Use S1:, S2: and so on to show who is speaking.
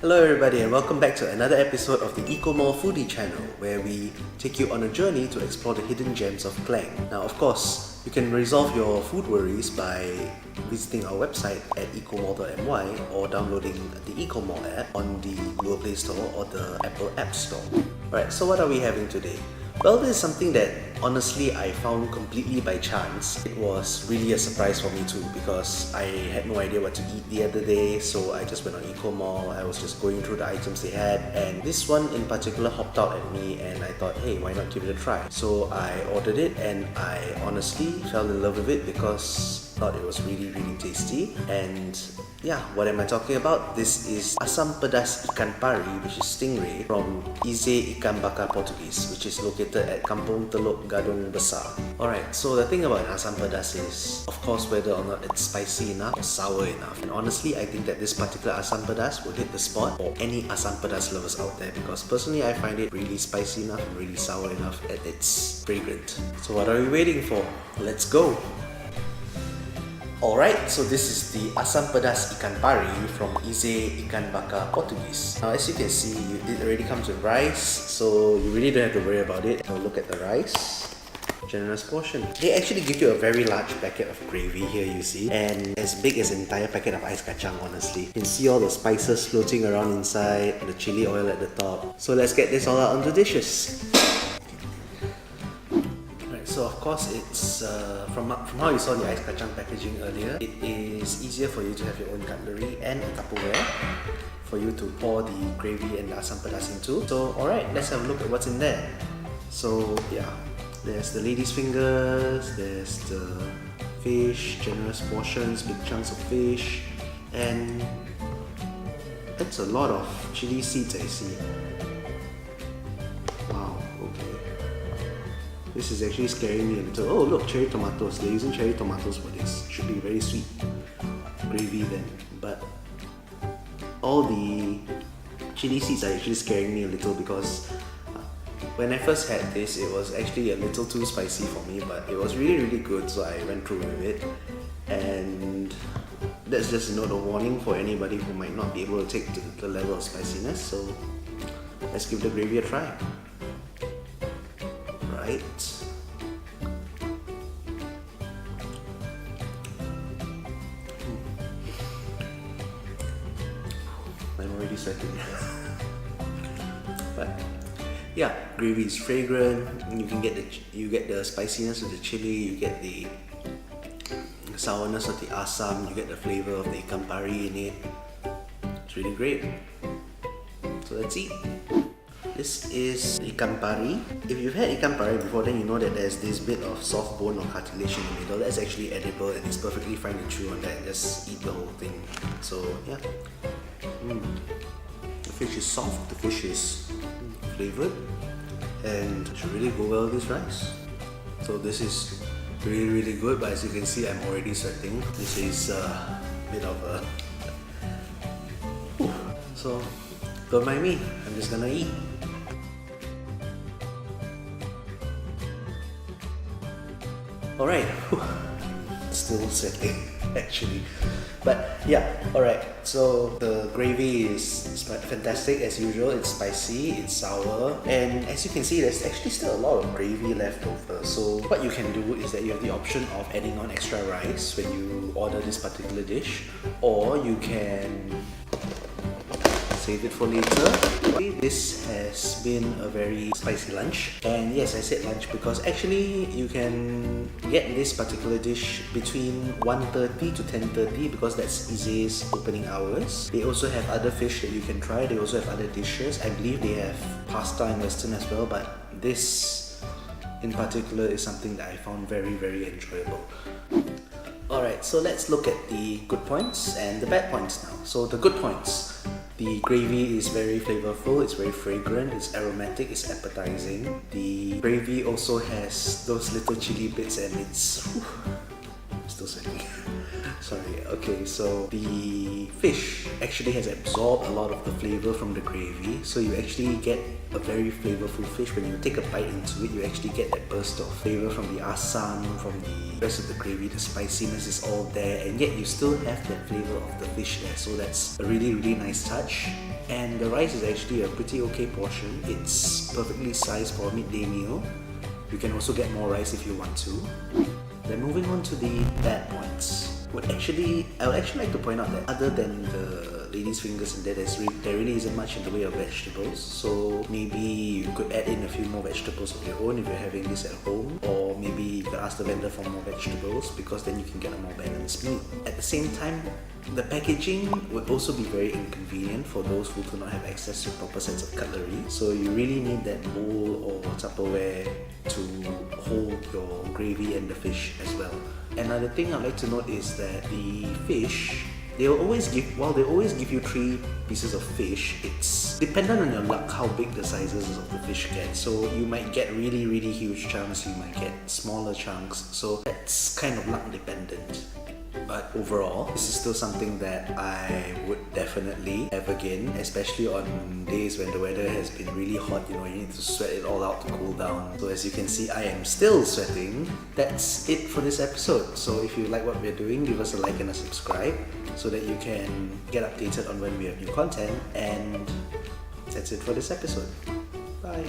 S1: Hello everybody and welcome back to another episode of the Ecomall Foodie channel, where we take you on a journey to explore the hidden gems of Klang. Now of course, you can resolve your food worries by visiting our website at ecomall.my or downloading the Ecomall app on the Google Play Store or the Apple App Store. Alright, so what are we having today? Well, this is something that honestly I found completely by chance. It was really a surprise for me too, because I had no idea what to eat the other day, so I just went on Ecomall. I was just going through the items they had, and this one in particular hopped out at me, and I thought, hey, why not give it a try? So I ordered it and I honestly fell in love with it because I thought it was really tasty. And yeah, what am I talking about? This is asam pedas ikan pari, which is stingray, from Ikan Bakar Portugis, which is located at Kampung Teluk Gadong Besar. Alright, so the thing about asam pedas is, of course, whether or not it's spicy enough or sour enough. And honestly, I think that this particular asam pedas will hit the spot for any asam pedas lovers out there, because personally I find it really spicy enough and really sour enough, and it's fragrant. So what are we waiting for? Let's go! Alright, so this is the asam pedas ikan pari from Ikan Bakar Portugis. Now as you can see, it already comes with rice, so you really don't have to worry about it. Now look at the rice. Generous portion. They actually give you a very large packet of gravy here, you see, and as big as an entire packet of ice kacang, honestly. You can see all the spices floating around inside, the chili oil at the top. So let's get this all out onto dishes. So of course, it's from how you saw the ice kacang packaging earlier, it is easier for you to have your own cutlery and a Tupperware for you to pour the gravy and the asam pedas into. So alright, let's have a look at what's in there. So yeah, there's the lady's fingers, there's the fish, generous portions, big chunks of fish, and that's a lot of chili seeds I see. Wow, okay. This is actually scaring me a little. Oh look, cherry tomatoes. They're using cherry tomatoes for this. Should be very sweet gravy then. But all the chili seeds are actually scaring me a little, because when I first had this, it was actually a little too spicy for me, but it was really good, so I went through with it. And that's just a note of warning for anybody who might not be able to take the level of spiciness. So let's give the gravy a try. Right. I'm already sweating. But yeah, gravy is fragrant. You can get the spiciness of the chili. You get the sourness of the asam. You get the flavor of the ikan pari in it. It's really great. So let's eat. This is ikan pari. If you've had ikan pari before, then you know that there's this bit of soft bone or cartilage in the middle. That's actually edible, and it's perfectly fine to chew on that and just eat the whole thing. So yeah. The fish is soft, the fish is flavored, and it should really go well with this rice. So this is really good, but as you can see, I'm already sweating. This is a bit of a... So don't mind me, I'm just gonna eat. Alright, still sweating actually, but yeah, alright, so the gravy is fantastic as usual. It's spicy, it's sour, and as you can see, there's actually still a lot of gravy left over. So what you can do is that you have the option of adding on extra rice when you order this particular dish, or you can save it for later. This has been a very spicy lunch, and yes, I said lunch because actually you can get this particular dish between 1:30 to 10:30, because that's Ize's opening hours. They also have other fish that you can try. They also have other dishes. I believe they have pasta and western as well, but this in particular is something that I found very enjoyable. Alright, so let's look at the good points and the bad points now. So the good points. The gravy is very flavorful, it's very fragrant, it's aromatic, it's appetizing. The gravy also has those little chili bits, and it's... I'm still sweating. Sorry, okay, so the fish actually has absorbed a lot of the flavor from the gravy, so you actually get a very flavorful fish. When you take a bite into it, you actually get that burst of flavor from the asam, from the rest of the gravy. The spiciness is all there, and yet you still have that flavor of the fish there, so that's a really nice touch. And the rice is actually a pretty okay portion. It's perfectly sized for a midday meal. You can also get more rice if you want to. Then moving on to the bad points. I would actually like to point out that other than the lady's fingers and that, there really isn't much in the way of vegetables. So maybe you could add in a few more vegetables of your own if you're having this at home, or maybe you could ask the vendor for more vegetables, because then you can get a more balanced meal. At the same time, the packaging would also be very inconvenient for those who do not have access to proper sets of cutlery. So you really need that bowl or Tupperware to hold your gravy and the fish as well. Another thing I'd like to note is that the fish, they always give you 3 pieces of fish. It's dependent on your luck how big the sizes of the fish get. So you might get really huge chunks, you might get smaller chunks. So that's kind of luck dependent. But overall, this is still something that I would definitely have again, especially on days when the weather has been really hot. You need to sweat it all out to cool down. So as you can see, I am still sweating. That's it for this episode. So if you like what we're doing, give us a like and a subscribe so that you can get updated on when we have new content. And that's it for this episode. Bye.